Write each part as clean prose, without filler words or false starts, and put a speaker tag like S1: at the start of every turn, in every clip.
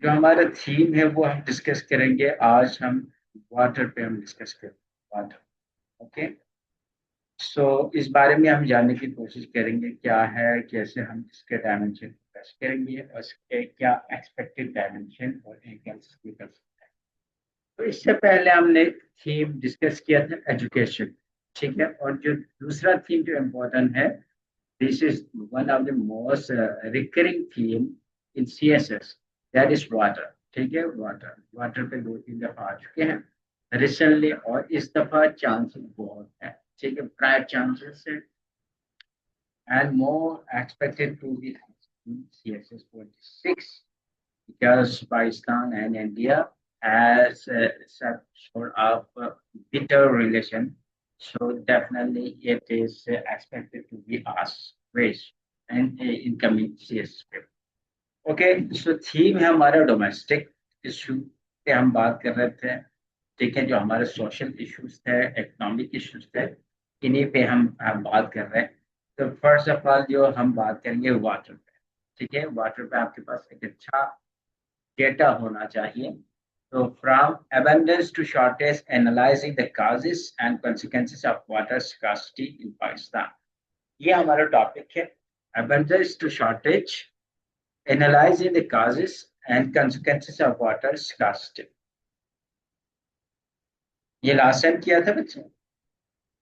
S1: जो हमारा थीम है वो हम डिस्कस करेंगे आज हम। वाटर पे हम डिस्कस करेंगे वाटर। ओके। सो इस बारे में हम जानने की कोशिश करेंगे क्या है, कैसे हम इसके डायमेंशन डिस्कस करेंगे और इसके क्या एक्सपेक्टेड डायमेंशन और एंगल्स निकल सकते हैं। तो इससे पहले हमने थीम डिस्कस किया था एजुकेशन। ठीक है, और जो दूसरा थीम जो इम्पोर्टेंट है, this is one of the most recurring theme in CSS, that is water. ठीक है, वाटर वाटर पे दो तीन दफा आ चुके हैं रिसेंटली, और इस दफा चांसेस बहुत है। ठीक है, प्रायर चांसेस है and more expected to be in CSS 46 because Pakistan and India has such sort of bitter relation. So definitely it is expected to be asked raised and incoming CSS paper. Okay, so theme है हमारा domestic issue पे हम बात कर रहे थे। ठीक है, जो हमारे सोशल इश्यूज थे, इकोनॉमिक इश्यूज थे, इन्हीं पे हम बात कर रहे हैं। तो फर्स्ट ऑफ ऑल जो हम बात करेंगे वाटर पे। ठीक है, वाटर पे आपके पास एक अच्छा डेटा होना चाहिए। तो from abundance to shortage, analyzing the causes and consequences of water scarcity in Pakistan, ये हमारा टॉपिक है। abundance to shortage, analyzing the causes and consequences of water scarcity। ये लास्ट टाइम किया था बच्चे,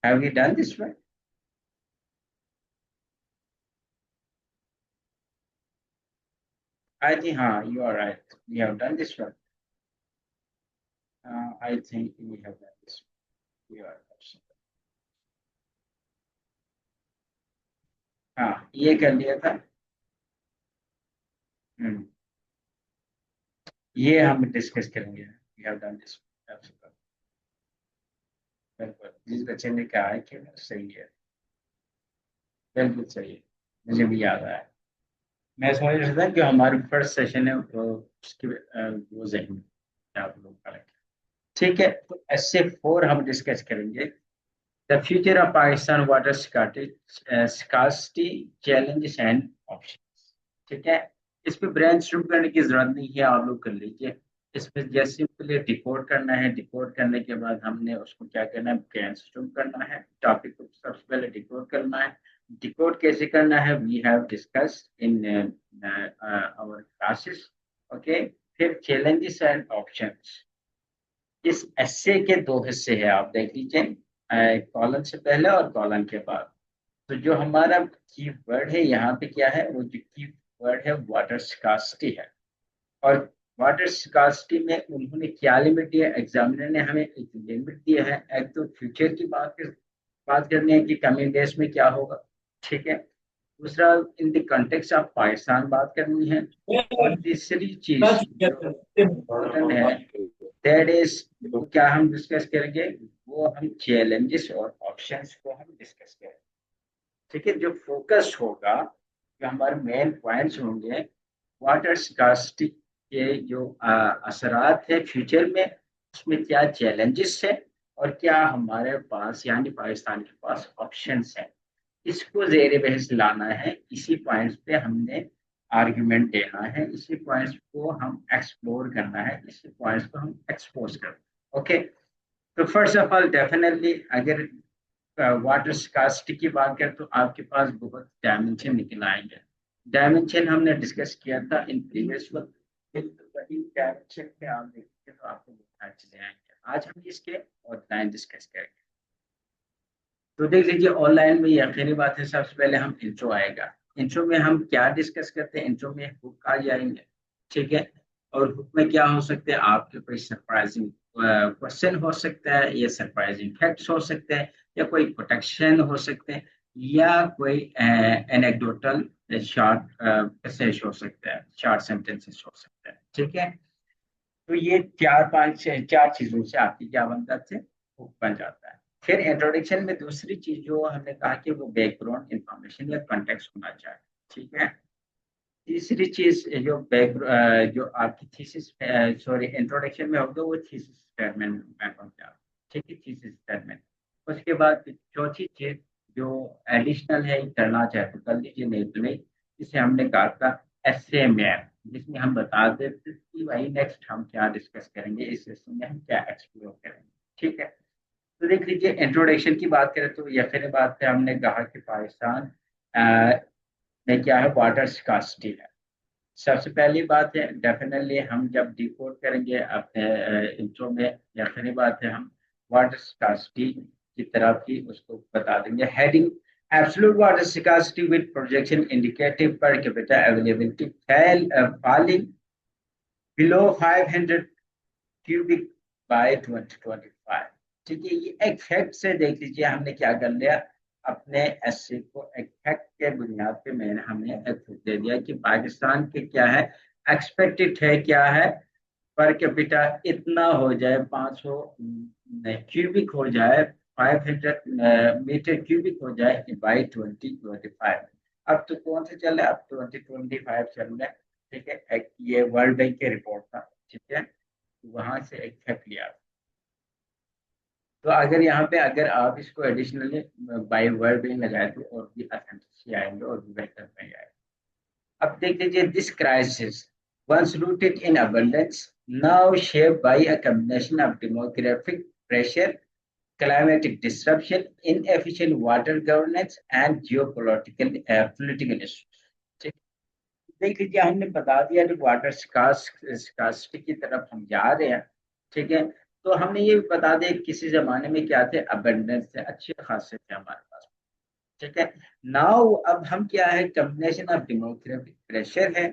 S1: have you done this one? I think हाँ, you are right, we have done this one. I think we have done this, you are. हाँ, ये कर लिया था। हम्म, ये हम डिस्कस करेंगे, वी हैव डन दिस। बिल्कुल, जिस बच्चे ने कहा है कि सही है, बिल्कुल सही है, मुझे भी याद आया। मैं समझ रहा था कि हमारा फर्स्ट सेशन है वो उसकी वो जहन में आप लोग का रखें। ठीक है, तो ऐसे 4 हम डिस्कस करेंगे। The future of Pakistan water scarcity, challenges and options. ठीक है, इस पे ब्रेन करने की जरूरत नहीं है, आप लोग कर लीजिए। इसमें जैसे सिंपली डिकोड करना है, डिकोड करने के बाद हमने उसको क्या करना है, ब्रेन करना है, टॉपिक को सबसे पहले डिकोड करना है। डिकोड कैसे करना है, we have discussed in our classes. Okay, फिर चैलेंजेस एंड ऑप्शंस। इस एस्से के 2 हिस्से हैं, आप देख लीजिए, कॉलन से पहले और कॉलन के बाद। तो जो हमारा की वर्ड है यहाँ पे क्या है, वो जो की वर्ड है वाटर स्कार्सिटी है। और वाटर स्कार्सिटी में उन्होंने क्या लिमिट दिया, एग्जामिनर ने हमें एक लिमिट दिया है। एक तो फ्यूचर की बात करनी है कि कमिंग डेज में क्या होगा। ठीक है, दूसरा in the context of Pakistan बात करनी है। और तीसरी चीज जो इम्पोर्टेंट है, दैट इज वो क्या हम डिस्कस करेंगे, वो हम चैलेंजेस और ऑप्शंस को हम डिस्कस करेंगे। ठीक है, जो फोकस होगा, जो हमारे मेन पॉइंट्स होंगे, वाटर स्कार्सिटी के जो असरात है फ्यूचर में, उसमें क्या चैलेंजेस है और क्या हमारे पास यानी पाकिस्तान के पास ऑप्शंस हैं, इसको जेर बहस लाना है। इसी पॉइंट्स पे हमने आर्ग्यूमेंट देना है, इसी पॉइंट्स को हम एक्सप्लोर करना है, इसी पॉइंट्स को हम एक्सपोज करना। ओके, तो फर्स्ट ऑफ ऑल डेफिनेटली अगर वाटर स्कार्सिटी की बात करें तो आपके पास बहुत डायमेंशन निकल आएंगे। डायमेंशन हमने डिस्कस किया था इन प्रीवियस वक्त, वही डायमेंशन पे आप देखिए तो आपको बहुत चले आएंगे। आज हम इसके आउटलाइन डिस्कस करेंगे। तो देख लीजिए, ऑनलाइन में ये आखिरी बात है, सबसे पहले हम इंट्रो आएगा। इंट्रो में हम क्या डिस्कस करते हैं, इंट्रो में हुक आ जाएंगे। ठीक है, और हुक में क्या हो सकते हैं, आपके कोई सरप्राइजिंग क्वेश्चन हो सकता है, या सरप्राइजिंग फैक्ट्स हो सकते हैं, या कोई प्रोटेक्शन हो सकते हैं, या कोई एनेक्डोटल शॉर्ट पैसेज हो सकता है, शॉर्ट सेंटेंसेस हो सकते हैं। ठीक है, तो ये 4 चीजों से आपकी क्या बन जाते हैं, हुक बन जाता है। फिर इंट्रोडक्शन में दूसरी चीज जो हमने कहा कि वो बैकग्राउंड इंफॉर्मेशन या कॉन्टेक्स्ट होना चाहिए। ठीक है, तीसरी चीज जो आपकी थीसिस, सॉरी, इंट्रोडक्शन में होगा वो थीसिस स्टेटमेंट में होगा। ठीक है, थीसिस स्टेटमेंट। उसके बाद चौथी चीज जो एडिशनल है, करना चाहे तो कर लीजिए, नहीं तो नहीं। इसे हमने कहा था एसे मैप, जिसमें हम बता देते कि भाई नेक्स्ट हम क्या डिस्कस करेंगे, इस सेशन में हम क्या एक्सप्लोर करेंगे। ठीक है, तो देख लीजिए इंट्रोडक्शन की बात करें तो यह बात है, हमने कहा कि पाकिस्तान में क्या है, वाटर स्कार्सिटी है। सबसे पहली बात है, डेफिनेटली हम जब डिकोड करेंगे अपने इंट्रो में, यकीनी बात है हम वाटर स्कार्सिटी की तरफ ही उसको बता देंगे। Heading absolute water scarcity with projection indicative per capita availability falling below 500 cubic by 2025। ठीक है, ये एक फैक्ट से देख लीजिए हमने क्या कर लिया, अपने एससी को एक फैक्ट के बुनियाद पे मैंने हमें एक फैक्ट दे दिया कि पाकिस्तान के क्या है, एक्सपेक्टेड है क्या है, पर कैपिटा इतना हो जाए, 500 क्यूबिक हो जाए, 500 मीटर क्यूबिक हो जाए बाई 2025। अब तो कौन सा चल रहा है, अब 2025 चल रहा है। ठीक है, एक ये वर्ल्ड बैंक की रिपोर्ट था। ठीक है, वहां से एक फैक्ट लिया। तो अगर यहाँ पे अगर आप इसको एडिशनली बाई वर्ड भी लगाए तो और भी अथेंटिसिटी आएंगे और भी बेहतर बन जाएगा। अब देख लीजिए, this crisis once rooted in abundance now shaped by a combination of demographic pressure, climatic disruption, inefficient water governance and geopolitical political issues। ठीक, देख लीजिए हमने बता दिया कि वाटर स्कार्सिटी की तरफ हम जा रहे हैं। ठीक है, तो हमने ये भी बता दिया किसी जमाने में क्या थे, अबंडेंस थे, अच्छे खासे थे हमारे पास। ठीक है, नाउ अब हम क्या है, कम्बिनेशन ऑफ डेमोग्राफिक प्रेशर है,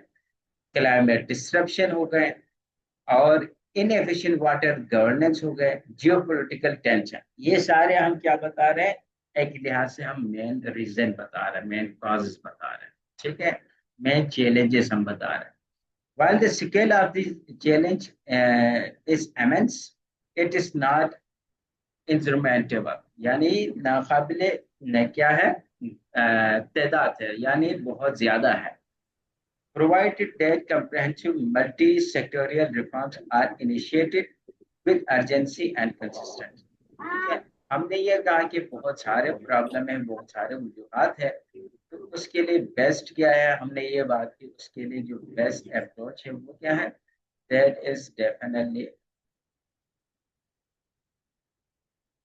S1: क्लाइमेट डिस्ट्रप्शन हो गए, और इनएफिशिएंट वाटर गवर्नेंस हो गए, जियोपॉलिटिकल टेंशन, ये सारे हम क्या बता रहे हैं, एक लिहाज से हम मेन रीजन बता रहे हैं, मेन कॉजेस बता रहे हैं। ठीक है, मेन चैलेंजेस हम बता रहे हैं। While the scale of the challenge is immense, it is not insurmountable, यानी नाकाबिले न क्या है, तादाद है, यानी बहुत ज्यादा है। Provided that comprehensive multi-sectorial reforms are initiated with urgency and consistency। ठीक है, हमने ये कहा कि बहुत सारे प्रॉब्लम है, बहुत सारे वजूहत है, तो उसके लिए बेस्ट क्या है, हमने ये बात की, उसके लिए जो बेस्ट अप्रोच है वो क्या है, दैट इज डेफिनेटली,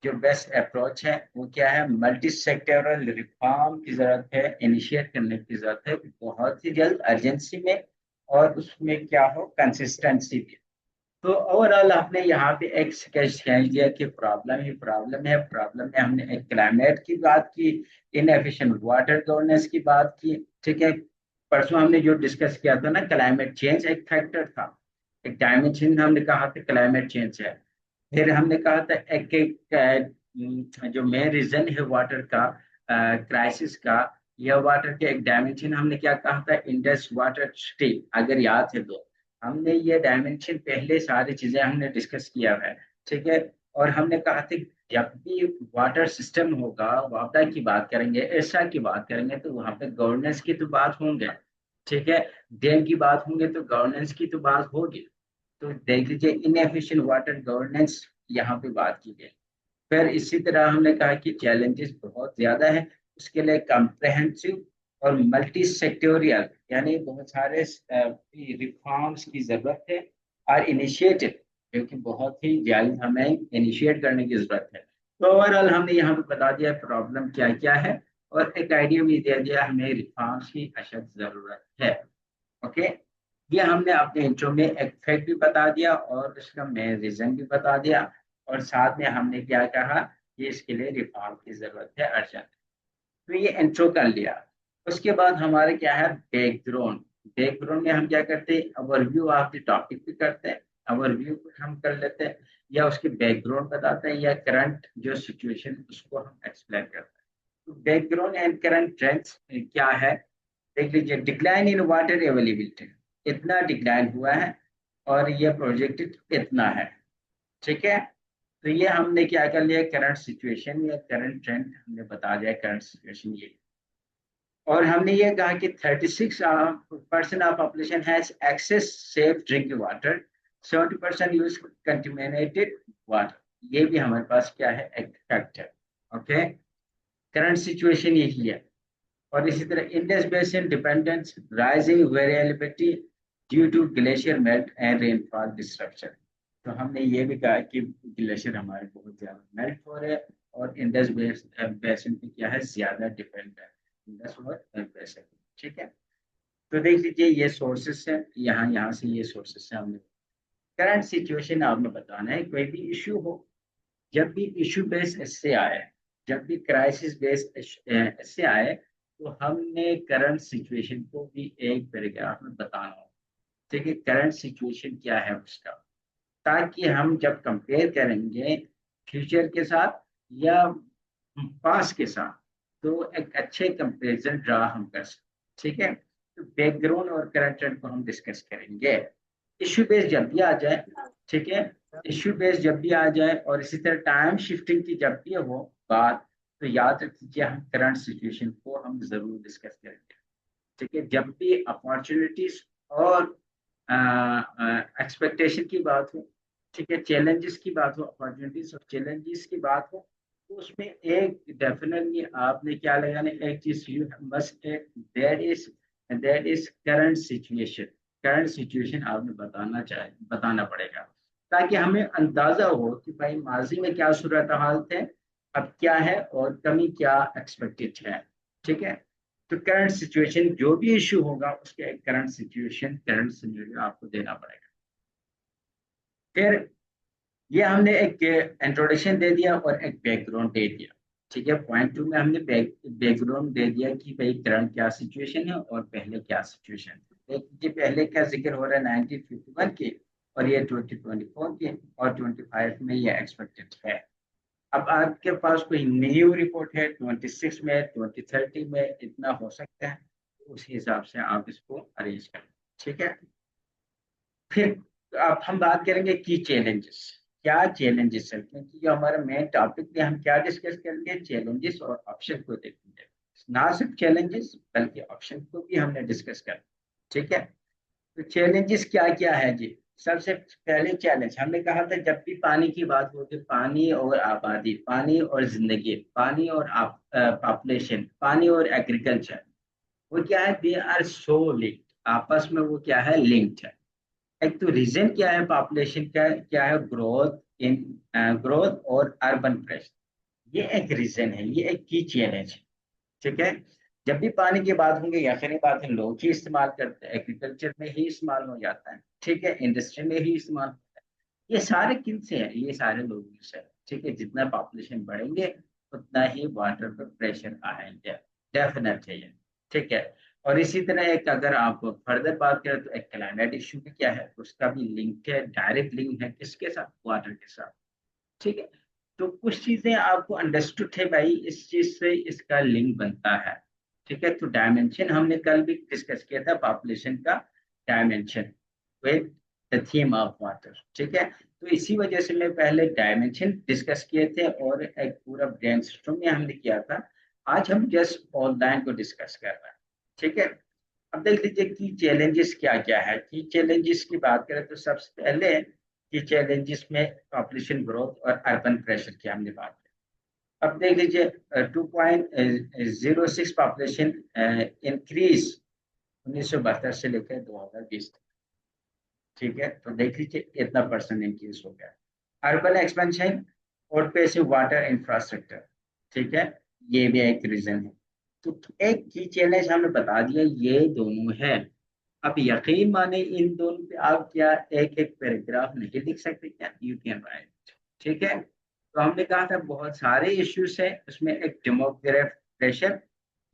S1: जो बेस्ट अप्रोच है वो क्या है, मल्टी सेक्टोरल रिफॉर्म की जरूरत है, इनिशिएट करने की जरूरत है बहुत ही जल्द, अर्जेंसी में, और उसमें क्या हो, कंसिस्टेंसी भी। तो ओवरऑल हमने यहाँ पे एक स्केच खींच दिया कि प्रॉब्लम ही प्रॉब्लम है। प्रॉब्लम में हमने एक क्लाइमेट की बात की, इनएफिशिएंट वाटर गवर्नेंस की बात की। ठीक है, परसों हमने जो डिस्कस किया था ना, क्लाइमेट चेंज एक फैक्टर था, एक डायमेंशन हमने कहा था क्लाइमेट चेंज है। फिर हमने कहा था एक एक जो मेन रीजन है वाटर का क्राइसिस का, या वाटर के एक डायमेंशन हमने क्या कहा था, इंडस वाटर सिटी, अगर याद है तो हमने ये डायमेंशन पहले सारी चीजें हमने डिस्कस किया है। ठीक है, और हमने कहा था जब भी वाटर सिस्टम होगा, वापदा की बात करेंगे, ऐसा की बात करेंगे, तो वहां पे गवर्नेंस की तो बात होंगे। ठीक है, डैम की बात होंगे तो गवर्नेंस की तो बात होगी। तो देख लीजिए, इनएफिशिएंट वाटर गवर्नेंस यहाँ पे बात की गई। फिर इसी तरह हमने कहा कि चैलेंजेस बहुत ज्यादा है, उसके लिए कम्प्रहेंसिव और मल्टी सेक्टोरियल, यानी बहुत सारे रिफॉर्म्स की जरूरत है, और इनिशिएटिव, क्योंकि बहुत ही जल्द हमें इनिशिएट करने की जरूरत है। तो ओवरऑल हमने यहाँ पे बता दिया प्रॉब्लम क्या क्या है, और एक आइडिया भी दे दिया हमें रिफॉर्म्स की अशद जरूरत है। ओके, ये हमने अपने इंट्रो में एक फैक्ट भी बता दिया और उसका मेन रीजन भी बता दिया, और साथ में हमने क्या कहा कि इसके लिए रिफॉर्म की जरूरत है, अर्जेंट। तो ये इंट्रो कर लिया। उसके बाद हमारे क्या है, बैकग्राउंड। बैकग्राउंड में हम क्या करते हैं, ओवरव्यू ऑफ द टॉपिक भी करते हैं, ओवरव्यू हम कर लेते हैं, या उसके बैकग्राउंड बताते हैं, या करंट जो सिचुएशन उसको हम एक्सप्लेन करते हैं। तो बैकग्राउंड एंड करंट ट्रेंड्स क्या है, देख लीजिए। डिक्लाइन इन वाटर अवेलेबिलिटी, इतना डिक्लाइन हुआ है, और ये प्रोजेक्टेड इतना है। ठीक है, तो ये हमने क्या कर लिया, करंट सिचुएशन या करंट ट्रेंड हमने बता दिया, करंट सिचुएशन ये। और हमने ये कहा कि 36% of population has access safe drinking water, 70% use contaminated water, ये भी हमारे पास क्या है, एक फैक्ट है। ओके, करंट सिचुएशन यही है। और इसी तरह Indus basin dependence, rising variability, due to glacier melt and rainfall disruption. तो हमने ये भी कहा कि ग्लेशियर हमारे बहुत ज्यादा मेल्ट हो रहे हैं और इंडस बेसिन पे क्या है, ज्यादा डिपेंड है इंडस और बेसिन। ठीक है, तो देख लीजिए ये सोर्सेस है, यहाँ यहाँ से ये सोर्सेस है। हमने करंट सिचुएशन आपने बताना है, कोई भी इशू हो, जब भी इशू बेस इससे आए, जब भी क्राइसिस बेस इससे आए, तो हमने करंट सिचुएशन को भी एक पैराग्राफ में बताना हो। ठीक है, करंट सिचुएशन क्या है उसका, ताकि हम जब कंपेयर करेंगे फ्यूचर के साथ या पास्ट के साथ, तो एक अच्छे कंपेरिजन ड्रा हम कर सकते। ठीक है, तो बैकग्राउंड और करंट ट्रेंड को हम डिस्कस करेंगे। इश्यू बेस जब भी आ जाए, ठीक है, इश्यू बेस जब भी आ जाए और इसी तरह टाइम शिफ्टिंग की जब भी हो बात, तो याद रखिए हम करंट सिचुएशन को हम जरूर डिस्कस करेंगे। ठीक है, जब भी अपॉर्चुनिटीज और एक्सपेक्टेशन की बात हो, ठीक है, चैलेंजेस की बात हो, अपॉर्चुनिटीज और चैलेंजेस की बात हो, तो उसमें एक डेफिनेटली आपने क्या लगाना, एक चीज you must, that is current situation. Current situation आपने बताना पड़ेगा, ताकि हमें अंदाजा हो कि भाई माजी में क्या सूरत हाल थे, अब क्या है और कमी क्या एक्सपेक्टेड है। ठीक है, तो करंट सिचुएशन जो भी इशू होगा उसके करंट सिचुएशन, करंट सिनेरियो आपको देना पड़ेगा। फिर ये हमने एक इंट्रोडक्शन दे दिया और एक बैकग्राउंड दे दिया। ठीक है, पॉइंट टू में हमने बैकग्राउंड दे दिया कि भाई करंट क्या सिचुएशन है और पहले क्या सिचुएशन है। देखिए पहले क्या जिक्र हो रहा है 1951 के, और ये 2024 के, और 25 में ये एक्सपेक्टेड है। अब आपके पास कोई न्यू रिपोर्ट है 26 में, 2030 में, इतना हो सकता है, उस हिसाब से आप इसको अरेंज करें। ठीक है, फिर अब हम बात करेंगे की चैलेंजेस। क्या चैलेंजेस है, क्योंकि जो हमारा मेन टॉपिक है, हम क्या डिस्कस करेंगे, चैलेंजेस और ऑप्शन को देखेंगे। ना सिर्फ चैलेंजेस बल्कि ऑप्शन को भी हमने डिस्कस कर। ठीक है, तो चैलेंजेस क्या क्या है जी। सबसे पहले चैलेंज हमने कहा था, जब भी पानी की बात होती है, पानी और आबादी, पानी और जिंदगी, पानी और पॉपुलेशन, पानी और एग्रीकल्चर, वो क्या है, दे आर सो लिंक्ड, आपस में वो क्या है, लिंक्ड है। एक तो रीजन क्या है पॉपुलेशन का, क्या है, ग्रोथ इन ग्रोथ और अर्बन प्रेशर, ये एक रीजन है, ये एक की चैलेंज है। ठीक है, जब भी पानी की बात होंगे, यकीनी बात है लोग ही इस्तेमाल करते हैं, एग्रीकल्चर में ही इस्तेमाल हो जाता है, ठीक है, इंडस्ट्री में ही इस्तेमाल होता है। ये सारे किन से है, ये सारे लोगों से है। ठीक है, जितना पॉपुलेशन बढ़ेंगे उतना ही वाटर पर प्रेशर आएंगे, डेफिनेट है ये। ठीक है, और इसी तरह एक अगर आप फर्दर बात करें तो एक क्लाइमेट इशू भी क्या है, उसका भी लिंक है, डायरेक्ट लिंक है, किसके साथ, वाटर के साथ। ठीक है, तो कुछ चीजें आपको अंडरस्टूड है भाई, इस चीज से इसका लिंक बनता है। ठीक है, तो डायमेंशन हमने कल भी डिस्कस किया था, पॉपुलेशन का dimension with the theme of water. ठीक है, तो इसी वजह से मैं पहले डायमेंशन डिस्कस किए थे और एक पूरा ब्रेनस्टॉर्म में हमने किया था। आज हम जस्ट ऑनलाइन को डिस्कस कर रहे हैं। ठीक है, अब देख लीजिए कि चैलेंजेस क्या क्या है। कि चैलेंजेस की बात करें तो सबसे पहले कि चैलेंजेस में पॉपुलेशन ग्रोथ और अर्बन प्रेशर की हमने बात की। अब देख लीजिए 2.06 पॉपुलेशन इंक्रीज 1972 से लेकर 2020 तक। ठीक है, तो देख लीजिए इतना परसेंट इंक्रीज हो गया। अर्बन एक्सपेंशन और पैसिव वाटर इंफ्रास्ट्रक्चर, ठीक है, ये भी एक रीजन है। तो एक की चैलेंज हमने बता दिया, ये दोनों है। अब यकीन माने इन दोनों पे आप क्या एक एक पैराग्राफ नहीं लिख सकते क्या, यू कैन राइट। ठीक है, तो हमने कहा था बहुत सारे इश्यूज है उसमें, एक डेमोग्राफ प्रेशर,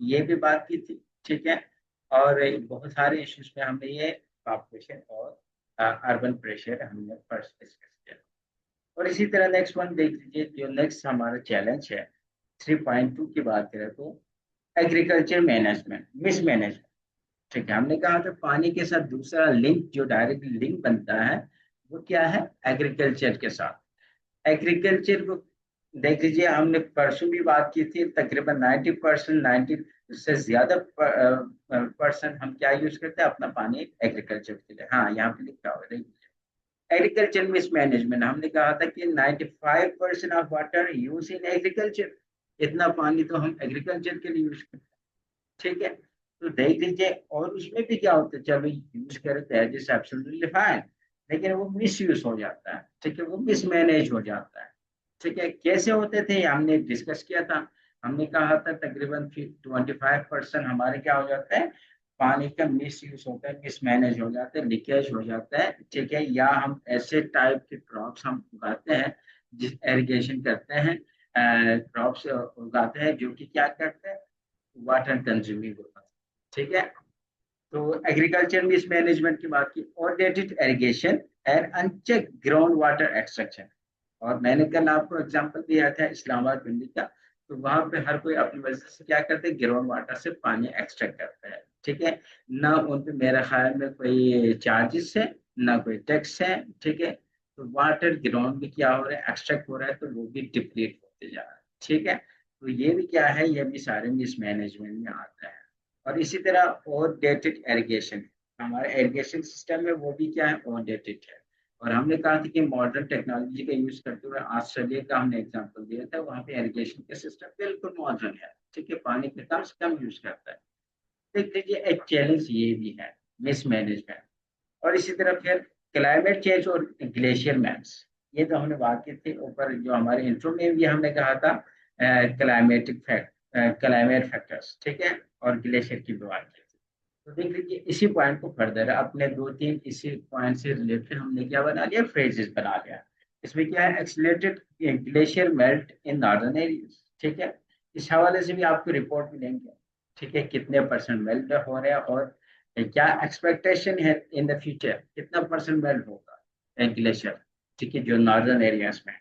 S1: ये भी बात की थी। ठीक है, और बहुत सारे इश्यूज पे हमने ये पॉपुलेशन और अर्बन प्रेशर हमने फर्स्ट डिस्कस किया। और इसी तरह नेक्स्ट वन देख लीजिए, जो नेक्स्ट हमारा चैलेंज है 3.2 की बात करें तो एग्रीकल्चर मैनेजमेंट मिसमैनेजमेंट। ठीक है, हमने कहा था पानी के साथ दूसरा लिंक जो डायरेक्ट लिंक बनता है वो क्या है, एग्रीकल्चर के साथ। एग्रीकल्चर को देख लीजिए, हमने परसों भी बात की थी, तकरीबन 90%, 90 से ज्यादा परसेंट हम क्या यूज करते हैं अपना पानी एग्रीकल्चर के लिए। हाँ, यहाँ पे लिखा हुआ है एग्रीकल्चर मिसमैनेजमेंट। हमने कहा था कि 95% of water use in agriculture, इतना पानी तो हम एग्रीकल्चर के लिए यूज करते हैं। ठीक है, तो देख लीजिए, और उसमें भी क्या होता है, चलो यूज करें तो एज इज एब्सोल्युटली फाइन, लेकिन वो मिस यूज हो जाता है, ठीक है, वो मिसमैनेज हो जाता है। ठीक है, कैसे होते थे हमने डिस्कस किया था। हमने कहा था तकरीबन 25% हमारे क्या हो जाता है, पानी का मिस यूज होता है, मिसमैनेज हो जाता है, लीकेज हो जाता है। ठीक है, या हम ऐसे टाइप के क्रॉप्स हम उगाते हैं, जिस एरिगेशन करते हैं, क्रॉप्स उगाते हैं जो कि क्या करते हैं, वाटर कंज्यूमिंग होता है। ठीक है, तो एग्रीकल्चर में इस मैनेजमेंट की बात की, outdated irrigation and uncheck ground water extraction. और मैंने कल आपको एग्जांपल दिया था इस्लामाबाद पिंडी का, तो वहां पे हर कोई अपनी वजह से क्या करते हैं, ग्राउंड वाटर से पानी एक्सट्रैक्ट करता है। ठीक है, ना उन पे मेरे ख्याल में कोई चार्जेस है, ना कोई टैक्स है। ठीक है, तो वाटर ग्राउंड में क्या हो रहा है, एक्सट्रैक्ट हो रहा है, तो वो भी डिप्लीट होते जा रहा है। ठीक है, तो ये भी क्या है, ये भी सारे मिसमैनेजमेंट में आता है। और इसी तरह और डेटेड एरीगेशन, हमारा एरीगेशन सिस्टम है वो भी क्या है, और डेटेड है। और हमने कहा था कि मॉडर्न टेक्नोलॉजी का यूज करते हुए ऑस्ट्रेलिया का हमने एग्जांपल दिया था, वहाँ पे इरिगेशन का सिस्टम बिल्कुल मॉडर्न है। ठीक है, पानी का कम से कम यूज करता है। देख लीजिए, एक चैलेंज ये भी है, मिसमैनेजमेंट। और इसी तरह फिर क्लाइमेट चेंज और ग्लेशियर मैप्स, ये तो हमने बात की थी ऊपर, जो हमारे इंट्रो में भी हमने कहा था, क्लाइमेटिक फैक्ट, क्लाइमेट फैक्टर्स। ठीक है, और ग्लेशियर की भी बात की थी। तो देख लीजिए, इसी पॉइंट को फर्दर अपने दो तीन इसी पॉइंट से रिलेटेड हमने क्या बना लिया, फ्रेजेस बना लिया। इसमें क्या है, accelerated glacier melt in northern areas. ठीक है, इस हवाले से भी आपको रिपोर्ट मिलेंगे। ठीक है, कितने परसेंट मेल्ट हो रहे हैं, और क्या एक्सपेक्टेशन है इन द फ्यूचर, कितना परसेंट मेल्ट होगा ग्लेशियर। ठीक है, जो नॉर्दर्न एरियाज में,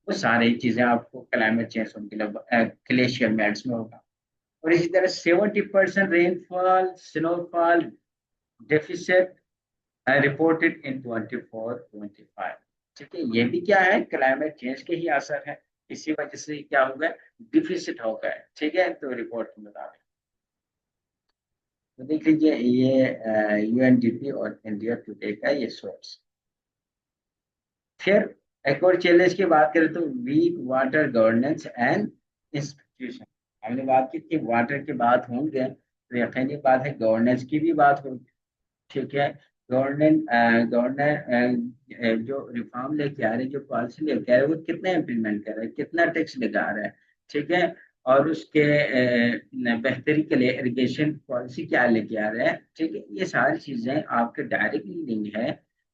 S1: वो सारी चीजें आपको क्लाइमेट चेंज होने ग्लेशियर मेल्ट में होगा। और इसी तरह 70% rainfall snowfall deficit reported in 24-25। ठीक है, ये भी क्या है, क्लाइमेट चेंज के ही असर है। इसी वजह से क्या हो गया, डिफिसिट हो गया। ठीक है, तो रिपोर्ट के मुताबिक, तो देख लीजिए, ये यूएनडीपी और इंडिया टुडे का ये सोर्स। फिर एक और चैलेंज की बात करें तो weak water governance and institution. हमने बात की थी वाटर की बात होंगे, तो यकीनी बात है गवर्नेंस की भी बात होगी। ठीक है, गवर्नेंस गवर्नर जो रिफॉर्म लेके आ रहे हैं, जो पॉलिसी लेके आ रहे हैं, वो कितना इम्प्लीमेंट कर रहे हैं, कितना टैक्स लगा रहा है। ठीक है, और उसके बेहतरी के लिए इरिगेशन पॉलिसी क्या लेके आ रहे हैं। ठीक है, ये सारी चीजें आपके डायरेक्टली लिंक है,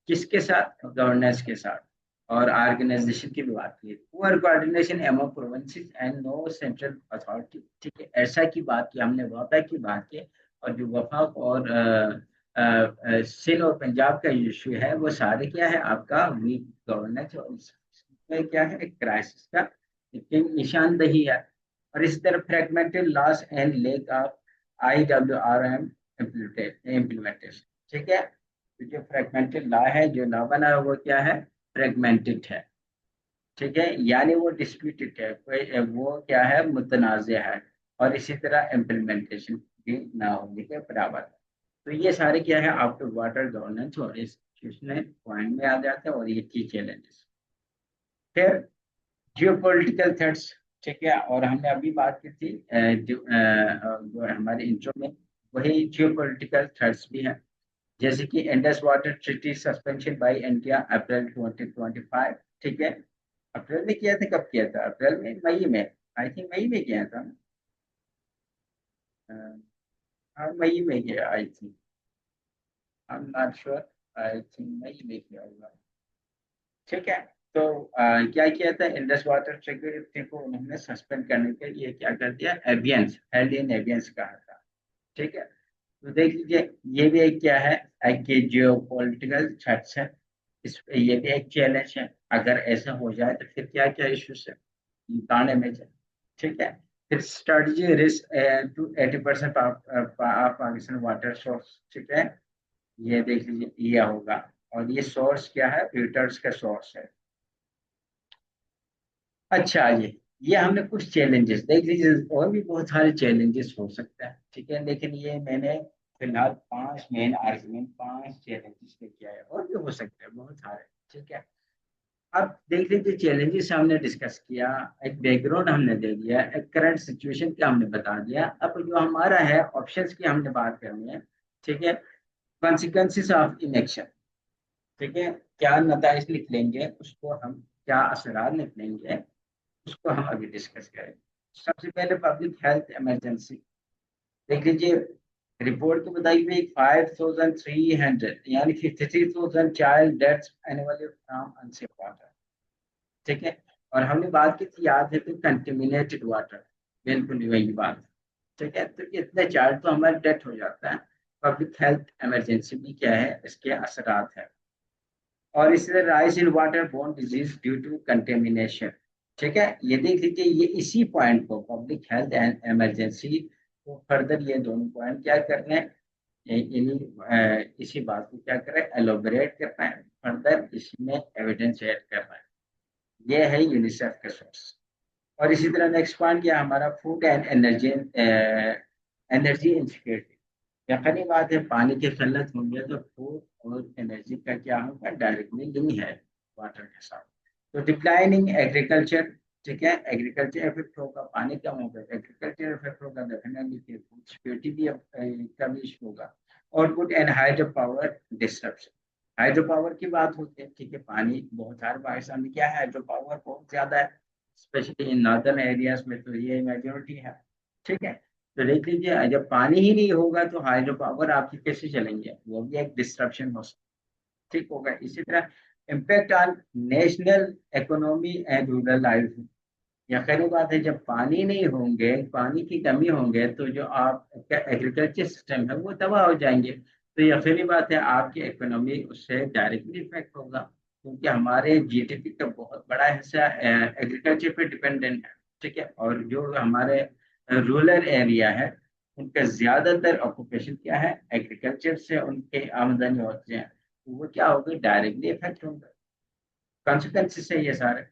S1: किसके साथ, गवर्नेंस के साथ। और ऑर्गेनाइजेशन की भी बात की, poor coordination among provinces and no central authority. ठीक है, ऐसा की बात की हमने, वफा की बात की। और जो वफाक और सिंध और पंजाब का इशू है, वो सारे क्या है, आपका वीक गवर्नेंस, और इसमें क्या है, एक क्राइसिस का एक निशानदही है। और इस तरह fragmented loss and lake of IWRM implementation. ठीक है, तो जो फ्रेगमेंटेड लॉ है, जो लॉ बना है, वो क्या है, फ्रेगमेंटेड है। ठीक है, यानी वो डिस्प्यूटेड है, कोई वो क्या है, मुतनाज़ है। और इसी तरह इम्प्लीमेंटेशन भी ना होने के बराबर है। तो ये सारे क्या है, आपके वाटर गवर्नेंस और इंस्टीट्यूशनल पॉइंट में आ जाते हैं, और ये की चैलेंजेस। फिर जियोपॉलिटिकल थ्रेट्स। ठीक है, और हमने अभी बात की थी जो हमारे इंट्रो में, वही जियोपॉलिटिकल थ्रेट्स भी हैं। जैसे कि Indus water treaty suspension by India April 2025। ठीक है, अप्रैल में किया था, कब किया था, अप्रैल में, मई में, आई थिंक मई में किया था ना। अ, हाँ, मई में किया I think, I am not sure, I think मई में किया होगा। ठीक है, तो क्या किया था, इंडस वाटर ट्रिब्यूटरी को उन्होंने सस्पेंड करने के लिए क्या कर दिया, एबियंस, हेल्ड इन एबियंस कहा था। ठीक है, तो देख लीजिए, ये भी एक क्या है, एक जियो पॉलिटिकल थ्रेट्स है। इस ये भी एक चैलेंज है, अगर ऐसा हो जाए तो फिर क्या क्या इश्यूज है, निपटाने में जाए। ठीक है, फिर strategy risk to 80% of Pakistan water source. ठीक है, ये देख लीजिए, ये होगा। और ये सोर्स क्या है, फ्यूटर्स का सोर्स है। अच्छा, ये हमने कुछ चैलेंजेस देख लीजिए, और भी बहुत सारे चैलेंजेस हो सकते हैं। ठीक है, लेकिन ये मैंने फिलहाल 5 मेन आर्गुमेंट, 5 चैलेंजेस लेके आया, और भी हो सकते हैं बहुत सारे। ठीक है, अब देख लीजिए, चैलेंजेस हमने डिस्कस किया, एक बैकग्राउंड हमने दे दिया, एक करंट सिचुएशन का हमने बता दिया। अब जो हमारा है ऑप्शंस की हमने बात करनी है, ठीक है। कॉन्सिक्वेंसेस ऑफ इनएक्शन, ठीक है, क्या नताइज निकलेंगे उसको हम, क्या असरार निकलेंगे उसको हम अभी डिस्कस करें। सबसे पहले पब्लिक हेल्थ इमरजेंसी देख लीजिए। रिपोर्ट के मुताबिक 5300 यानी 53,000 child deaths annually from unsafe water, ठीक है। और हमने बात की थी, याद है, तो कंटेमिनेटेड वाटर, बिल्कुल वही बात, ठीक है। तो इतने चाइल्ड तो हमारे डेथ हो जाता है। पब्लिक हेल्थ इमरजेंसी भी क्या है, इसके असरात है। और इसी तरह rise in water borne disease due to contamination, ठीक है। ये देख लीजिए, ये इसी पॉइंट को पब्लिक हेल्थ एंड इमरजेंसी को फर्दर ये दोनों पॉइंट क्या कर रहे हैं, इसी बात को क्या कर रहे हैं, एलोबरेट कर रहे हैं, फर्दर इसमें एविडेंस ऐड कर रहे हैं। ये है यूनिसेफ का सोर्स। और इसी तरह नेक्स्ट पॉइंट क्या हमारा, food and energy, energy insecurity. यकीनी बात है, पानी की किल्लत होंगे तो फूड और एनर्जी का क्या होगा, डायरेक्टली लिंक है वाटर के साथ। तो डिक्लाइनिंग एग्रीकल्चर, ठीक है, एग्रीकल्चर इफेक्ट होगा, पानी कम होगा, एग्रीकल्चर इफेक्ट होगा, डेफिनेटली फूड सिक्योरिटी भी का भी इशू होगा। Output and hydro power disruption, hydro power की बात होती है, ठीक है, पानी बहुत सारे पाकिस्तान में क्या है, हाइड्रो पावर बहुत ज्यादा है, स्पेशली इन नॉर्दर्न एरियाज में तो ये मेजोरिटी है, ठीक है। तो देख लीजिए, जब पानी ही नहीं होगा तो हाइड्रो पावर आपकी कैसे चलेंगे, वो भी एक डिस्ट्रप्शन हो सकता, ठीक होगा। इसी तरह impact on national economy and rural life, यकीनी बात है, जब पानी नहीं होंगे, पानी की कमी होंगे, तो जो आपका एग्रीकल्चर सिस्टम है वो तबाह हो जाएंगे। तो यकीनी बात है, आपकी इकोनॉमी उससे डायरेक्टली इफेक्ट होगा, क्योंकि हमारे जीडीपी का बहुत बड़ा हिस्सा एग्रीकल्चर पे डिपेंडेंट है, ठीक है। और जो हमारे रूरल एरिया है, उनका ज्यादातर ऑक्यूपेशन क्या है, एग्रीकल्चर से उनके आमदनी होती है, तो वो क्या होगी, डायरेक्टली इफेक्ट होंगे, कॉन्सिक्वेंसेस है ये सारे।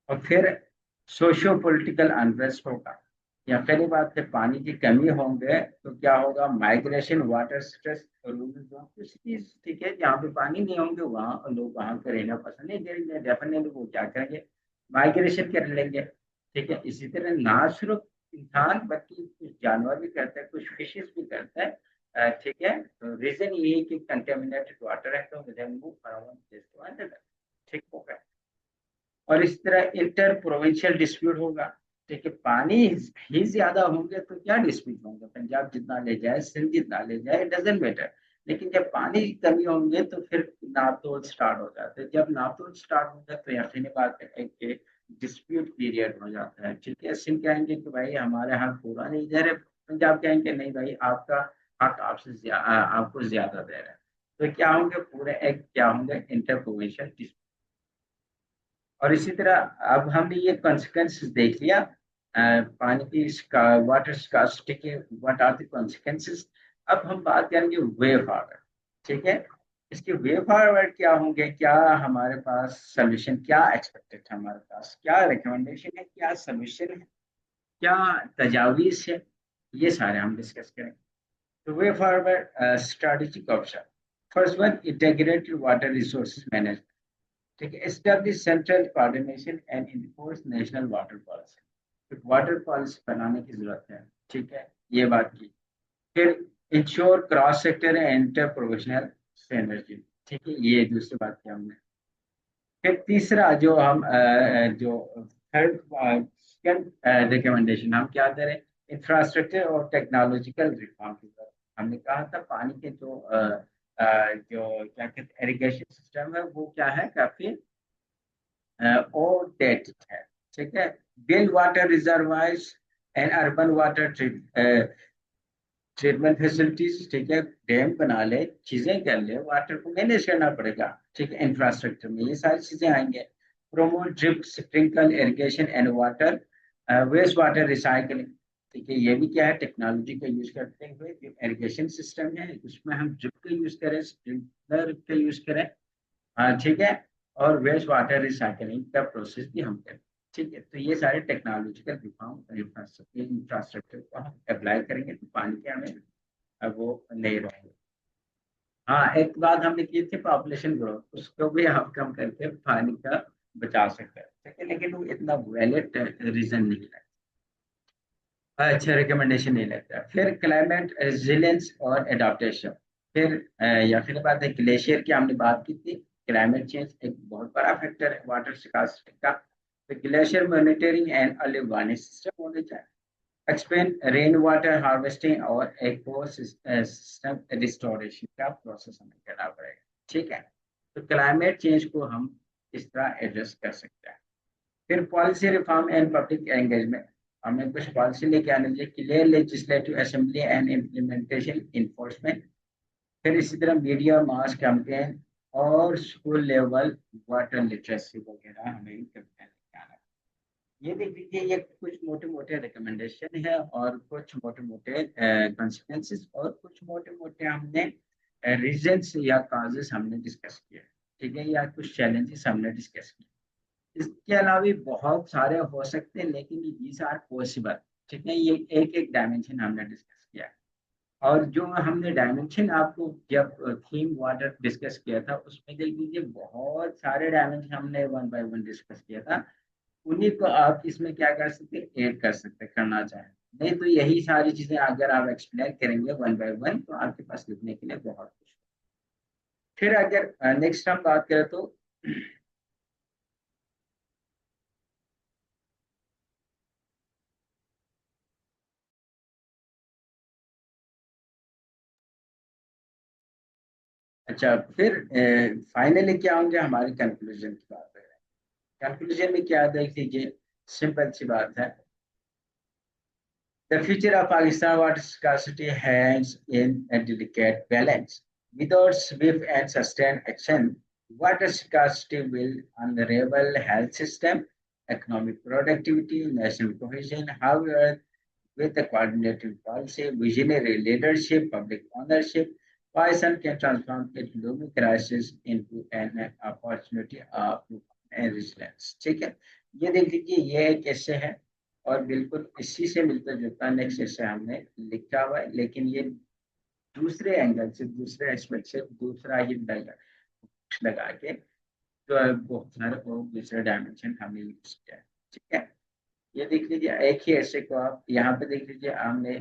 S1: और फिर सोशियो पॉलिटिकल अनरेस्ट होगा, यकीनी बात है, पानी की कमी होंगे तो क्या होगा, माइग्रेशन, वाटर स्ट्रेस, सिटीज, ठीक है, जहाँ पे पानी नहीं होंगे वहाँ लोग वहाँ पे रहना पसंद नहीं करेंगे, डेफिनेटली वो क्या करेंगे, माइग्रेशन कर लेंगे, ठीक है। इसी तरह ना सिर्फ इंसान बल्कि कुछ जानवर भी करते हैं, कुछ फिशेस भी करते हैं, ठीक है। तो रीजन ये है कि कंटेमिनेटेड वाटर है, तो move from this to another, ठीक होगा। और इस तरह इंटर प्रोविंशियल डिस्प्यूट होगा, ठीक है, पानी ही ज्यादा होंगे तो क्या डिस्प्यूट होंगे, पंजाब जितना ले जाए, सिंध जितना ले जाए, डजेंट मैटर। लेकिन जब पानी की कमी होंगे तो फिर नापतोल स्टार्ट हो जाता है, जब नापतोल स्टार्ट होता है तो यकीनी बात है कि डिस्प्यूट पीरियड हो जाता है, ठीक है। सिंध कहेंगे कि भाई हमारे हाथ पूरा नहीं दे रहे, पंजाब कहेंगे नहीं भाई आपका हक आपको ज्यादा दे रहे हैं। तो क्या होंगे, पूरे एक क्या होंगे, इंटर प्रोविंशियल। और इसी तरह अब हमने ये कॉन्सिक्वेंसेस देख लिया, पानी की वाटर स्कार्सिटी के, व्हाट आर द कॉन्सिक्वेंसेस। अब हम बात करेंगे वे फॉरवर्ड, ठीक है। इसके वे फॉरवर्ड क्या होंगे, क्या हमारे पास सोल्यूशन, क्या एक्सपेक्टेड है, हमारे पास क्या रिकमेंडेशन है, क्या सोल्यूशन है, क्या तजावीज है, ये सारे हम डिस्कस करेंगे। तो way forward strategic option, first one, integrated water resource management, ठीक है, establish central coordination and enforce national water policy, water policy बनाने की जरूरत है, ठीक है, ये बात की। फिर ensure cross sector and inter professional synergy, ठीक है, ये दूसरी बात की हमने। फिर तीसरा जो हम जो थर्ड सेकंड रिकमेंडेशन हम क्या करें, इंफ्रास्ट्रक्चर और टेक्नोलॉजिकल रिफॉर्म की तरफ। हमने कहा था पानी के जो क्या कहते हैं इरिगेशन सिस्टम है वो क्या है, काफी outdated है, ठीक है। Build water reservoirs and urban water treatment facilities, ठीक है, डैम बना ले, चीजें कर ले, वाटर को मैनेज करना पड़ेगा, ठीक है, इंफ्रास्ट्रक्चर में ये सारी चीजें आएंगे। Promote drip sprinkle irrigation and water waste water recycling, ठीक है, ये भी क्या है, टेक्नोलॉजी का यूज करते हुए जो इरिगेशन सिस्टम है उसमें हम ड्रिप का यूज करें, स्प्रिंकलर का यूज करें, हाँ ठीक है। और वेस्ट वाटर रिसाइकलिंग का प्रोसेस भी हम करें, ठीक है। तो ये सारे टेक्नोलॉजिकल रिफॉर्म इंफ्रास्ट्रक्चर को हम अप्लाई करेंगे तो पानी के हमें अब वो नहीं रहेंगे। हाँ, एक बात हमने की थी, पॉपुलेशन ग्रोथ, उसको भी हम कम करके पानी का बचा सकता है, ठीक है, लेकिन वो इतना वैलिड रीजन नहीं है, अच्छा रिकमेंडेशन नहीं लगता। फिर क्लाइमेट रेजिलियंस और एडाप्टेशन, फिर या फिर बात है ग्लेशियर की, हमने बात की थी। क्लाइमेट चेंज एक बहुत बड़ा फैक्टर है वाटर स्कार्सिटी का। तो glacier monitoring and early warning system होने चाहिए, एक्सपेंड रेन वाटर हार्वेस्टिंग और इको सिस्टम रिस्टोरेशन का प्रोसेस हमें करना पड़ेगा, ठीक है। तो क्लाइमेट चेंज को हम इस तरह एड्रेस कर सकते हैं। फिर policy reform and public engagement, हमें कुछ पॉलिसी लेके आने चाहिए, clear legislative assembly and implementation enforcement. फिर इसी तरह मीडिया मास कैंपेन और स्कूल लेवल वाटर लिटरेसी वगैरह हमें कैंपेन लेके आना है। ये देख लीजिए, ये कुछ मोटे मोटे रिकमेंडेशन है और कुछ मोटे मोटे कॉन्सिक्वेंसेस और कुछ मोटे मोटे हमने रीजंस या काजेस हमने डिस्कस किए, ठीक है, या कुछ चैलेंजेस हमने डिस्कस किए। इसके अलावा भी बहुत सारे हो सकते हैं, लेकिन दीज आर पॉसिबल, ठीक है। ये एक एक डायमेंशन हमने डिस्कस किया है। और जो हमने डायमेंशन आपको जब थीम वाटर डिस्कस किया था, उसमें देख लीजिए बहुत सारे डायमेंशन हमने वन बाय वन डिस्कस किया था। उन्हीं को आप इसमें क्या कर सकते हैं, ऐड कर सकते हैं, करना चाहें। नहीं तो यही सारी चीजें अगर आप एक्सप्लेन करेंगे वन बाय वन, तो आपके पास लिखने के लिए बहुत कुछ। फिर अगर नेक्स्ट हम बात करें तो अच्छा, फिर फाइनली क्या होंगे, हमारे कंक्लूजन की बात है। कंक्लूजन में क्या देख लीजिए, सिंपल सी बात है। The future of Pakistan water scarcity hangs in a delicate balance. Without swift and sustained action, water scarcity will unravel health system, economic productivity, national cohesion. However, with a coordinated policy, visionary leadership, public ownership, Pakistan can transform its looming crisis into an opportunity of resilience. ठीक है, ये देख लीजिए, ये एक ऐसे है और बिल्कुल इसी से मिलता जुलता नेक्स्ट ऐसे हमने लिखा हुआ है, लेकिन ये दूसरे एंगल से, दूसरे एस्पेक्ट से, दूसरा ही लगा के, तो बहुत सारे और दूसरे डायमेंशन हमने यूज किया है, ठीक है। ये देख लीजिए, एक ही ऐसे को आप यहाँ पे देख लीजिए, हमने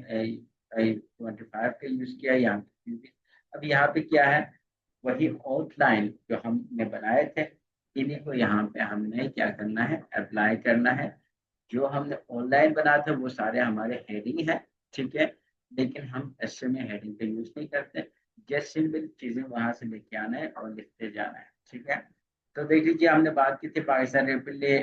S1: 25 का यूज किया यहाँ पे। अब यहाँ पे क्या है, वही आउटलाइन जो हमने बनाए थे, इन्हीं को यहाँ पे हमने क्या करना है, अप्लाई करना है। जो हमने ऑनलाइन बनाया था वो सारे हमारे हेडिंग है, ठीक है, लेकिन हम ऐसे में हेडिंग का यूज नहीं करते। जस्ट सिंपल चीजें वहां से लेके आना है और लिखते जाना है, ठीक है। तो देख लीजिए, हमने बात की थी Pakistan rapidly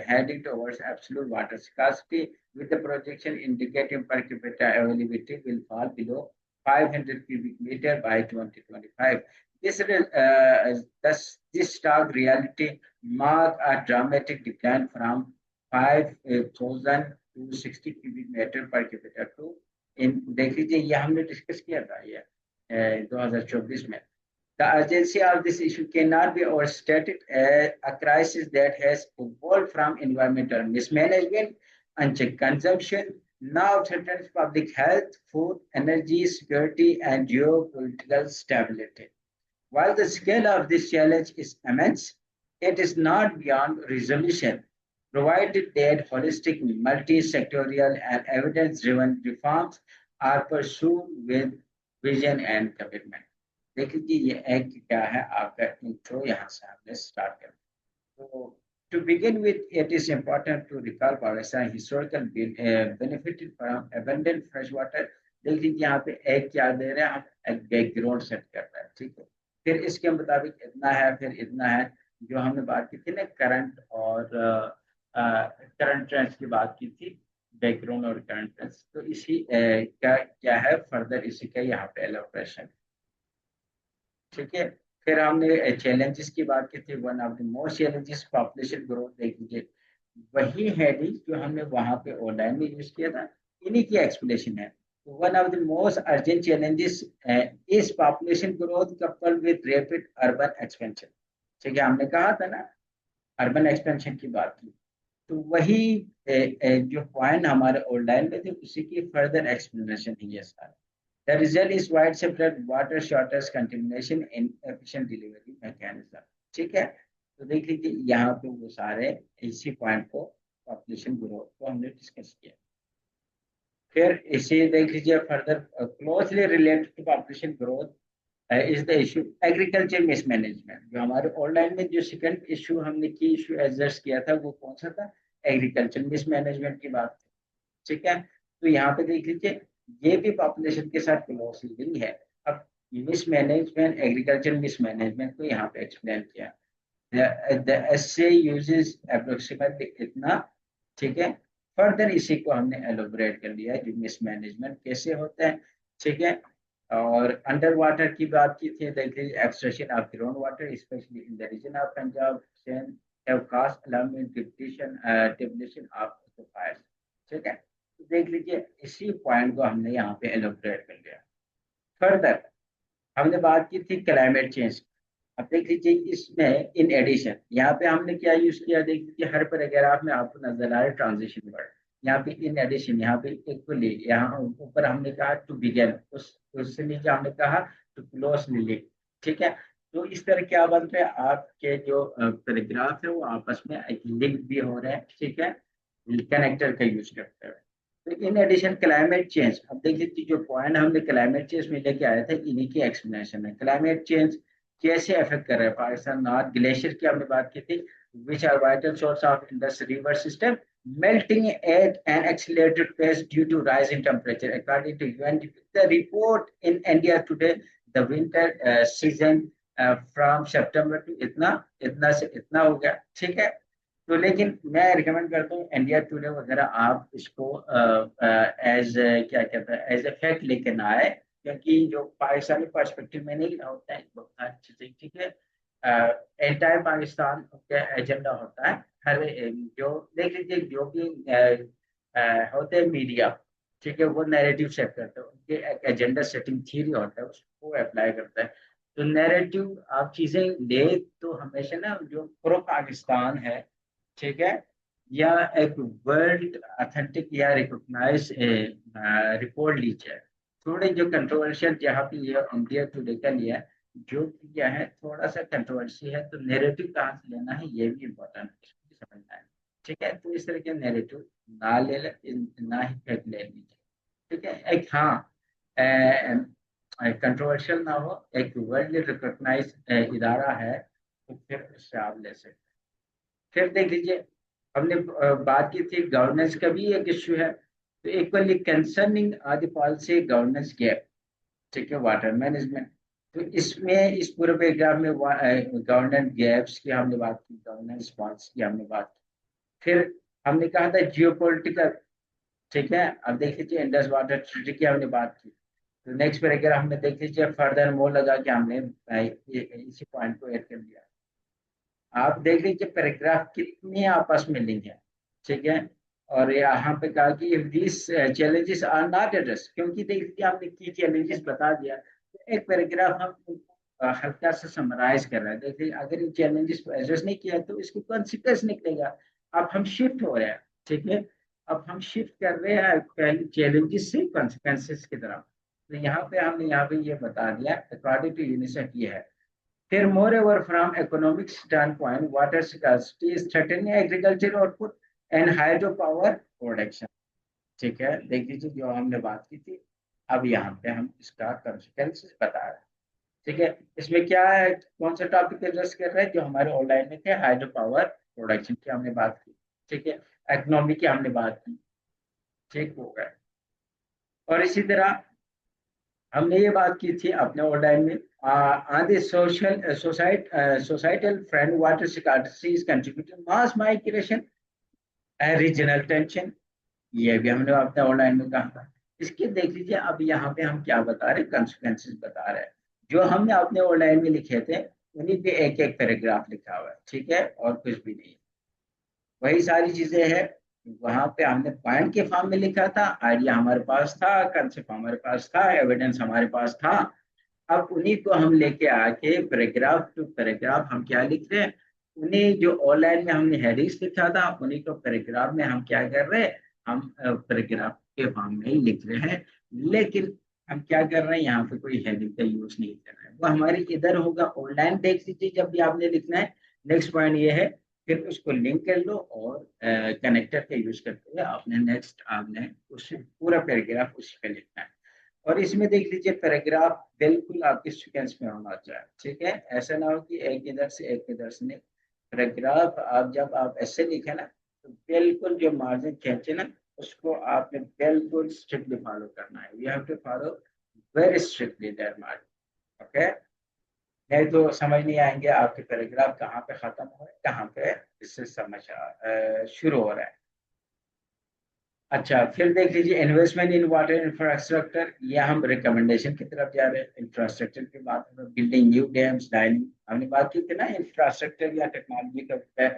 S1: heading towards absolute water scarcity with the projection indicating per capita availability will fall below 500 cubic meter by 2025. This stark reality mark a dramatic decline from 5,000 to 60 cubic meter per capita to इन देख लीजिए, ये हमने discuss किया था ये 2024 में। The urgency of this issue cannot be overstated. A crisis that has evolved from environmental mismanagement, unchecked consumption, now threatens public health, food, energy security, and geopolitical stability. While the scale of this challenge is immense, it is not beyond resolution, provided that holistic, multi-sectorial, and evidence-driven reforms are pursued with vision and commitment. देखिए, ये एक क्या है आपका intro, यहाँ से हमने start कर। तो to begin with, it is important to recall Pakistan historical benefited from abundant fresh water. देख लीजिए, यहाँ पे एक क्या दे रहे हैं हम, एक बैकग्राउंड सेट कर रहे हैं, ठीक है। फिर इसके मुताबिक इतना है, फिर इतना है। जो हमने बात की थी ना करंट और करंट ट्रेंड्स की बात की थी, बैकग्राउंड और करंट ट्रेंड्स, तो इसी क्या क्या है फर्दर इसी का यहाँ पे एलोब्रेशन, ठीक है। फिर हमने चैलेंजेस की बात की थी, one of the most challenges population growth, देख लीजिए वही हेडिंग जो हमने वहां पे ऑनलाइन में यूज किया था, इन्हीं की एक्सप्लेनेशन है। One of the most urgent challenges is population growth coupled with rapid urban expansion, ठीक है, हमने कहा था ना, अर्बन एक्सपेंशन की बात की। तो वही जो पॉइंट हमारे ऑनलाइन में थे, उसी की फर्दर एक्सप्लेनेशन ही है सारा। The result is widespread water shortage, contamination, and inefficient delivery mechanism. ठीक है, तो देख लीजिए यहाँ पे वो सारे इसी पॉइंट को, पॉपुलेशन ग्रोथ को हमने डिस्कस किया। फिर इसे देख लीजिए further, closely related to population growth is the issue agriculture mismanagement. जो हमारे ऑनलाइन में जो सेकंड इशू हमने की इशू एड्रेस किया था वो कौन सा था? एग्रीकल्चर मिसमैनेजमेंट की बात। ठीक है, तो यहाँ पे देख लीजिए ये भी पॉपुलेशन के साथ क्लोजली लिंक है। अब मिसमैनेजमेंट, एग्रीकल्चर मिसमैनेजमेंट को यहाँ पे एक्सप्लेन किया। the essay uses approximately इतना। ठीक है, फर्दर इसी को हमने एलोबरेट कर लिया जो मिसमैनेजमेंट कैसे होता है। ठीक है, और अंडर वाटर की बात की थी, देखिए extraction of ground water specially in the region of Punjab have cast alarming depletion of aquifers. ठीक है, तो देख लीजिए इसी पॉइंट को हमने यहाँ पे एलोबरेट कर लिया। फर्दर हमने बात की थी क्लाइमेट चेंज। अब देख लीजिए इसमें इन एडिशन यहाँ पे हमने क्या यूज किया, देख लीजिए हर पैराग्राफ में आपको नजर आ रहा है ट्रांजिशन वर्ड। यहाँ पे इन एडिशन, यहाँ पे इक्वली, यहाँ ऊपर हमने कहा टू बिगिन, उससे नीचे हमने कहा टू क्लोजली लिंक। ठीक है, तो इस तरह क्या बन रहा है, आपके जो पैराग्राफ है वो आपस में लिंक भी हो रहे हैं। ठीक है, कनेक्टर का यूज करते हैं। तो इन एडिशन क्लाइमेट चेंज, अब देख लीजिए जो पॉइंट हमने क्लाइमेट चेंज में लेके आए थे इन्हीं की एक्सप्लेनेशन है। क्लाइमेट चेंज कैसे अफेक्ट कर रहा है पाकिस्तान? नॉर्थ ग्लेशियर की हमने बात की थी, which are vital source of Indus river system melting at an accelerated pace due to rise in temperature. According to UNDP, the report in India today, the winter season from September to इतना से इतना हो गया। ठीक है, तो लेकिन मैं रिकमेंड करता हूँ इंडिया टुडे वगैरह आप इसको एज क्या कहता है, एज ए फैक्ट लेके ना आए, क्योंकि जो पाकिस्तानी पर्सपेक्टिव में नहीं होता है बहुत सारी चीजें। ठीक है, एंटायर पाकिस्तान का एजेंडा होता है। हर जो देख लीजिए जो भी होते हैं मीडिया, ठीक है, वो नैरेटिव सेट करते हैं, उनके एक एजेंडा सेटिंग थ्योरी होता है, उसको अप्लाई करता है। तो नैरेटिव आप चीजें ले तो हमेशा ना जो प्रो पाकिस्तान है, ठीक है, या एक वर्ल्ड अथेंटिक या रिकॉग्नाइज रिपोर्ट लीजिए। थोड़े जो कंट्रोवर्शियल जहाँ पे ये इंडिया टुडे का लिया, जो क्या है थोड़ा सा कंट्रोवर्सी है, तो नेरेटिव कहाँ से लेना है ये भी इम्पोर्टेंट है, इसको भी समझना है। ठीक है, तो इस तरह के नेरेटिव ना ना ही फेंक ले लीजिए। ठीक है, एक हाँ कंट्रोवर्शियल ना हो, एक वर्ल्ड रिकॉग्नाइज इदारा है, तो फिर उससे आप ले सकते। फिर देख लीजिए हमने बात की थी गवर्नेंस का भी एक इश्यू है, तो इक्वली कंसर्निंग आदि पॉलिसी गवर्नेंस गैप। ठीक है, वाटर मैनेजमेंट, तो इसमें इस पूरे पैराग्राफ में गवर्नेंस गैप्स की हमने बात की, गवर्नेंस पॉलिसी की हमने बात की। फिर हमने कहा था जियोपॉलिटिकल। ठीक है, अब देख लीजिए इंडस वाटर ट्रीटी की हमने बात की। तो नेक्स्ट पैराग्राफ में देख लीजिए फर्दर मोर लगा के हमने इसी पॉइंट को ऐड कर दिया। आप देख लीजिए पैराग्राफ कितनी आपस में लिंक है। ठीक है, और यहाँ पे कहा कि if this challenges are not address, क्योंकि देख लीजिए आपने की चैलेंजेस बता दिया, तो एक पैराग्राफ हम हल्का सा समराइज कर रहे हैं। देखिए अगर इन चैलेंजेस को एड्रेस नहीं किया तो इसको कॉन्सिक्वेंस निकलेगा। अब हम शिफ्ट हो रहे हैं। ठीक है, अब हम शिफ्ट कर रहे हैं पहले चैलेंजेस से कॉन्सिक्वेंसेस की तरफ। तो यहाँ पे हमने यहाँ पे ये बता दिया अकॉर्डिंग टू यूनिसेफ ये है। फिर moreover from economic standpoint, water scarcity is threatening agriculture output and hydropower production. ठीक है, देख लीजिए जो हमने बात की थी, अब यहाँ पे हम इसका कंसिक्वेंसेस बता रहे हैं। ठीक है, इसमें क्या है, कौन सा टॉपिक एड्रेस कर रहे हैं, जो हमारे ऑनलाइन में थे, हाइड्रो पावर प्रोडक्शन की हमने बात की। ठीक है, इकोनॉमी की हमने बात की। ठीक हो गया, और इसी तरह हमने ये बात की थी अपने ऑनलाइन में आदि societal friend water scarcity is contributing mass migration and regional tension. ये भी हमने अपने ऑनलाइन में कहा था। इसके देख लीजिए अब यहाँ पे हम क्या बता रहे हैं, कंसिक्वेंसेस बता रहे हैं। जो हमने अपने ऑनलाइन में लिखे थे उन्हीं पे एक एक पैराग्राफ लिखा हुआ है। ठीक है, और कुछ भी नहीं, वही सारी चीजें हैं। वहां पे हमने पॉइंट के फॉर्म में लिखा था, आइडिया हमारे पास था, कंसेप्ट हमारे पास था, एविडेंस हमारे पास था। अब उन्हीं को हम लेके आके पैराग्राफ टू पैराग्राफ हम क्या लिख रहे हैं, उन्हीं जो ऑनलाइन में हमने हेडिंग्स लिखा था उन्हीं को पैराग्राफ में हम क्या कर रहे हैं, हम पैराग्राफ के फॉर्म में ही लिख रहे हैं। लेकिन हम क्या कर रहे हैं, यहाँ पे कोई हेडिंग का यूज नहीं कर रहे हैं, वो हमारी इधर होगा। ऑनलाइन देख लीजिए जब भी आपने लिखना है नेक्स्ट पॉइंट ये है, फिर उसको लिंक कर लो और कनेक्टर का यूज करते हुए आपने नेक्स्ट आपने उस पूरा पैराग्राफ उसी पे लिखना है। और इसमें देख लीजिए पैराग्राफ बिल्कुल आपके सीक्वेंस में होना चाहिए, ठीक है, ऐसा ना हो कि एक इधर से एक इधर से नहीं। पैराग्राफ आप जब आप ऐसे लिखे ना, तो बिल्कुल जो मार्जिन खींचे ना, उसको आपने बिल्कुल स्ट्रिक्टली फॉलो करना है, you have to follow very strictly that margin. Okay, नहीं तो समझ नहीं आएंगे आपके पैराग्राफ कहाँ पे खत्म हो रहा है, कहाँ पे इससे शुरू हो रहा है। अच्छा, फिर देख लीजिए इन्वेस्टमेंट इन वाटर इंफ्रास्ट्रक्चर, ये हम रिकमेंडेशन की तरफ जा रहे हैं। इंफ्रास्ट्रक्चर की बात है, बिल्डिंग न्यू डैम्स, डाइलिंग, हमने बात की थी ना, इंफ्रास्ट्रक्चर या टेक्नोलॉजी का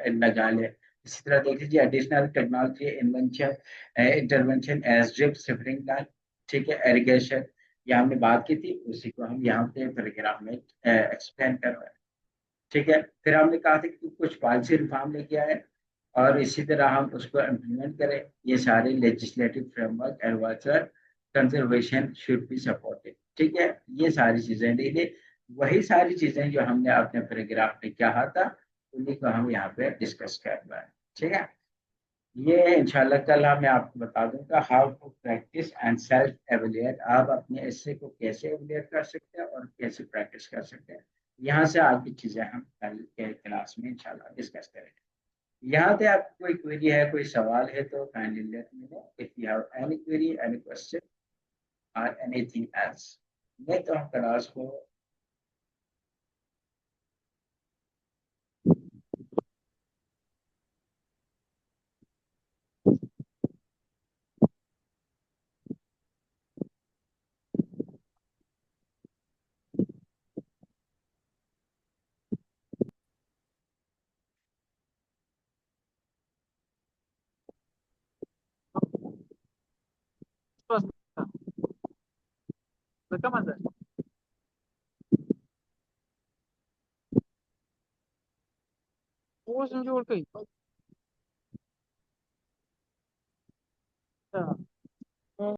S1: लगा ले। इसी तरह देख लीजिए additional technology invention, intervention as drip sipping line, ठीक है, इरिगेशन, ये हमने बात की थी, उसी को हम यहाँ पे पैराग्राफ में एक्सप्लेन कर रहे हैं। ठीक है, फिर हमने कहा था कि कुछ पॉलिसी रिफॉर्म लेके आए और इसी तरह हम उसको इम्प्लीमेंट करें। ये सारे legislative framework and water conservation should be supported, ठीक है, ये सारी चीजें देखिए, वही सारी चीजें जो हमने अपने पैराग्राफ में कहा था, उन्हीं को हम यहाँ पे डिस्कस कर रहे हैं। ठीक है, ये इंशाल्लाह कल मैं आपको बता दूंगा how to practise and self evaluate, आप अपने ऐसे को कैसे एवेल्युएट कर सकते हैं और कैसे प्रैक्टिस कर सकते हैं। यहाँ से आगे चीजें हम कल के क्लास में इंशाल्लाह डिस्कस करेंगे। यहाँ पे आपको कोई क्वेरी है, कोई सवाल है तो kindly let me know if you have any query, any question और एनीथिंग एल्स। नहीं तो हम क्लास को
S2: Rekaman. वो समझो और कहीं